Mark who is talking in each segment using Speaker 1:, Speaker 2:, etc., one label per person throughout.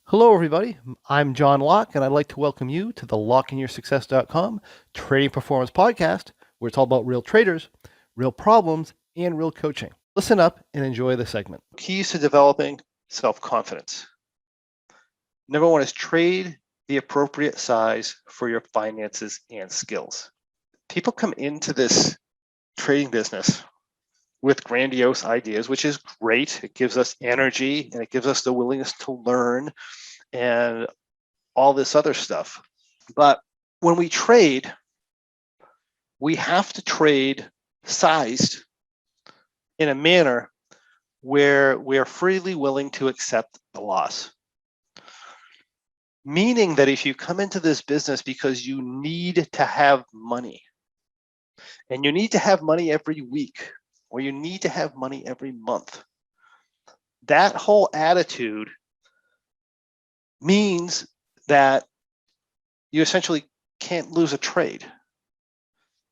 Speaker 1: Hello, everybody. I'm John Locke, and I'd like to welcome you to the LockeInYourSuccess.com Trading Performance Podcast, where it's all about real traders, real problems, and real coaching. Listen up and enjoy the segment. Keys to developing self-confidence. Number one is trade the appropriate size for your finances and skills. People come into this trading business with grandiose ideas, which is great. It gives us energy and it gives us the willingness to learn and all this other stuff. But when we trade, we have to trade sized in a manner where we are freely willing to accept the loss. Meaning that if you come into this business because you need to have money, and you need to have money every week, or you need to have money every month, that whole attitude means that you essentially can't lose a trade.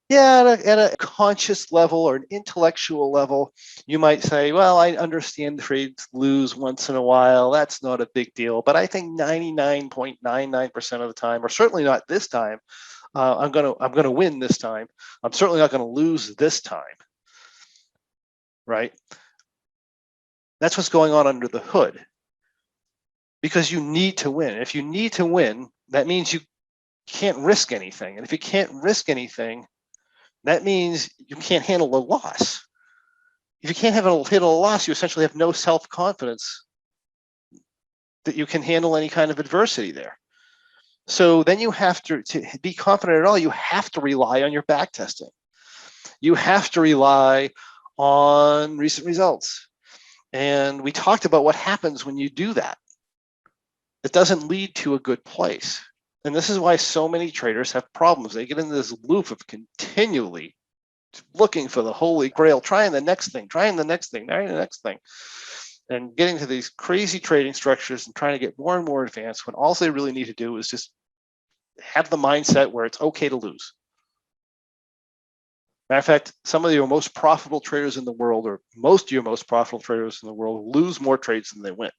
Speaker 1: Yeah, at a conscious level or an intellectual level, you might say, well, I understand trades lose once in a while. That's not a big deal. But I think 99.99% of the time, or certainly not this time, I'm gonna win this time. I'm certainly not gonna lose this time, right? That's what's going on under the hood. Because you need to win. If you need to win, that means you can't risk anything. And if you can't risk anything, that means you can't handle a loss. If you can't handle a loss, you essentially have no self-confidence that you can handle any kind of adversity there. So then you have to be confident at all, you have to rely on your back testing. You have to rely on recent results. And we talked about what happens when you do that. It doesn't lead to a good place. And this is why so many traders have problems. They get into this loop of continually looking for the holy grail, trying the next thing, and getting to these crazy trading structures and trying to get more and more advanced when all they really need to do is just have the mindset where it's okay to lose. Matter of fact, some of your most profitable traders in the world, or most of your most profitable traders in the world, lose more trades than they win.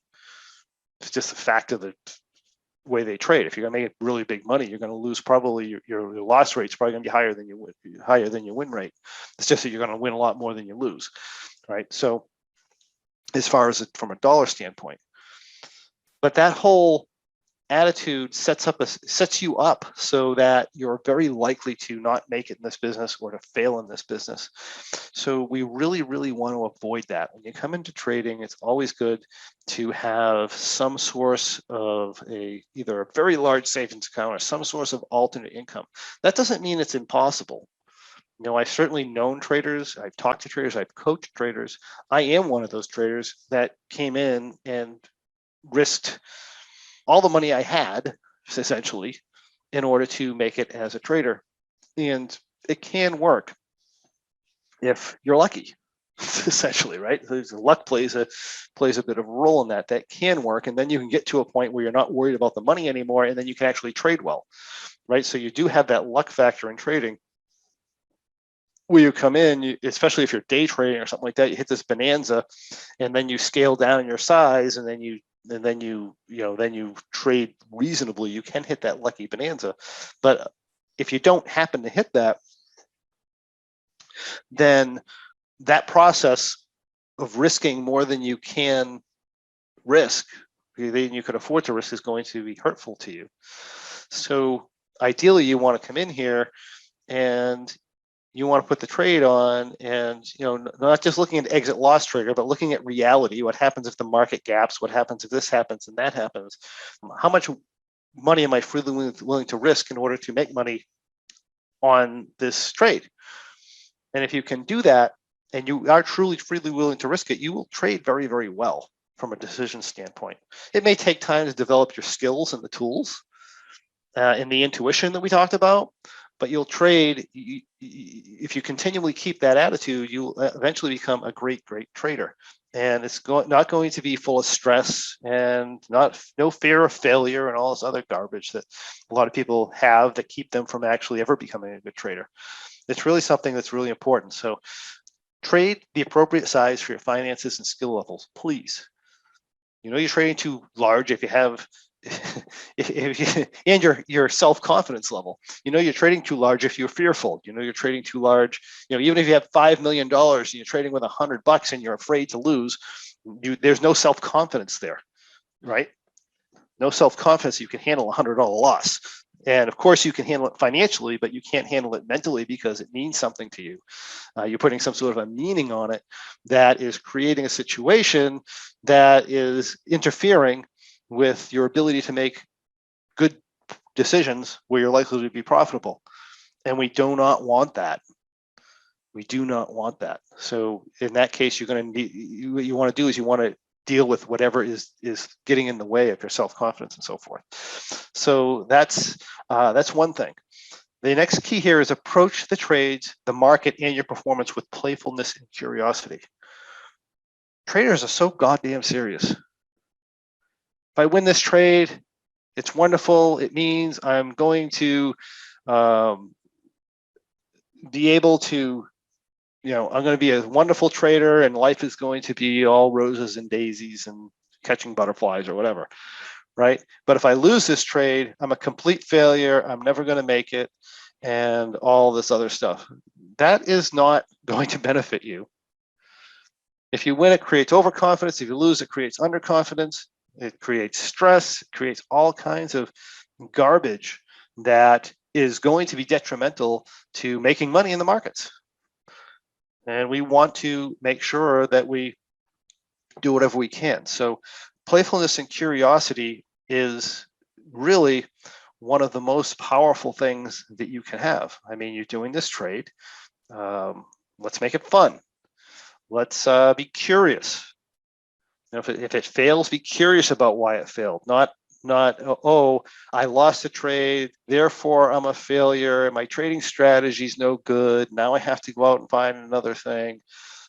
Speaker 1: It's just a fact of the way they trade. If you're going to make really big money, you're going to lose probably your loss rate's probably going to be higher than your win rate. It's just that you're going to win a lot more than you lose, right? So as far as from a dollar standpoint, but that whole attitude sets you up so that you're very likely to not make it in this business or to fail in this business. So we really, really want to avoid that. When you come into trading, it's always good to have some source of either a very large savings account or some source of alternate income. That doesn't mean it's impossible. You know, I've certainly known traders, I've talked to traders, I've coached traders. I am one of those traders that came in and risked all the money I had, essentially, in order to make it as a trader. And it can work if you're lucky, essentially, right? Luck plays a bit of a role in that. That can work. And then you can get to a point where you're not worried about the money anymore, and then you can actually trade well, right? So you do have that luck factor in trading where you come in, especially if you're day trading or something like that, you hit this bonanza and then you scale down your size and then you trade reasonably, you can hit that lucky bonanza. But if you don't happen to hit that, then that process of risking more than you can risk, than you could afford to risk, is going to be hurtful to you. So ideally, you want to come in here and you want to put the trade on, and not just looking at exit loss trigger, but looking at reality. What happens if the market gaps? What happens if this happens and that happens? How much money am I freely willing to risk in order to make money on this trade? And if you can do that, and you are truly freely willing to risk it, you will trade very, very well from a decision standpoint. It may take time to develop your skills and the tools and the intuition that we talked about, but you'll trade. If you continually keep that attitude, you'll eventually become a great, great trader. And it's not going to be full of stress and no fear of failure and all this other garbage that a lot of people have that keep them from actually ever becoming a good trader. It's really something that's really important. So trade the appropriate size for your finances and skill levels, please. You're trading too large if you have and your self-confidence level. You're trading too large if you're fearful. You're trading too large. Even if you have $5 million and you're trading with $100 and you're afraid to lose, there's no self-confidence there, right? No self-confidence. You can handle a $100 loss. And of course, you can handle it financially, but you can't handle it mentally because it means something to you. You're putting some sort of a meaning on it that is creating a situation that is interfering with your ability to make good decisions where you're likely to be profitable. And we do not want that. We do not want that. So in that case, you're going to need, what you want to do is you want to deal with whatever is getting in the way of your self-confidence and so forth. So that's one thing. The next key here is approach the trades, the market, and your performance with playfulness and curiosity. Traders are so goddamn serious. If I win this trade, it's wonderful. It means I'm going to be able to, I'm going to be a wonderful trader and life is going to be all roses and daisies and catching butterflies or whatever, right? But if I lose this trade, I'm a complete failure. I'm never going to make it and all this other stuff. That is not going to benefit you. If you win, it creates overconfidence. If you lose, it creates underconfidence. It creates stress. It creates all kinds of garbage that is going to be detrimental to making money in the markets. And we want to make sure that we do whatever we can. So playfulness and curiosity is really one of the most powerful things that you can have. I mean, you're doing this trade. Let's make it fun. Let's be curious. If it fails, be curious about why it failed. Not, oh, I lost a trade, therefore I'm a failure. My trading strategy is no good. Now I have to go out and find another thing.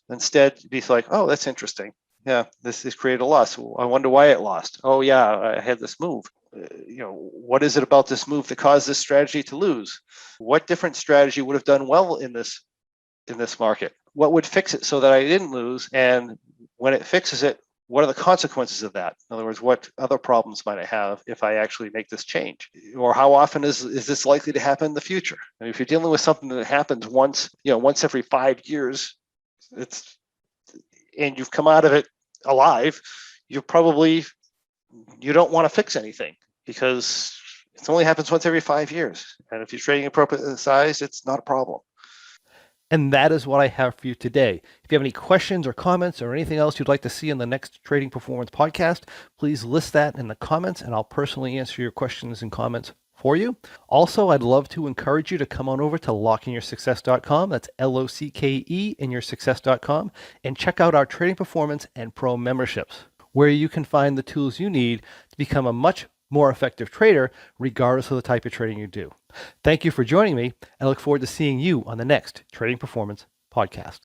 Speaker 1: Instead, be like, oh, that's interesting. Yeah, this has created a loss. I wonder why it lost. Oh yeah, I had this move. What is it about this move that caused this strategy to lose? What different strategy would have done well in this market? What would fix it so that I didn't lose? And when it fixes it, what are the consequences of that? In other words, what other problems might I have if I actually make this change? Or how often is this likely to happen in the future? I mean, if you're dealing with something that happens once every 5 years, and you've come out of it alive, you don't want to fix anything because it only happens once every 5 years. And if you're trading appropriately sized, it's not a problem.
Speaker 2: And that is what I have for you today. If you have any questions or comments or anything else you'd like to see in the next Trading Performance podcast, please list that in the comments and I'll personally answer your questions and comments for you. Also, I'd love to encourage you to come on over to lockeinyoursuccess.com. That's LOCKE in yoursuccess.com and check out our Trading Performance and Pro memberships, where you can find the tools you need to become a much more effective trader, regardless of the type of trading you do. Thank you for joining me. I look forward to seeing you on the next Trading Performance podcast.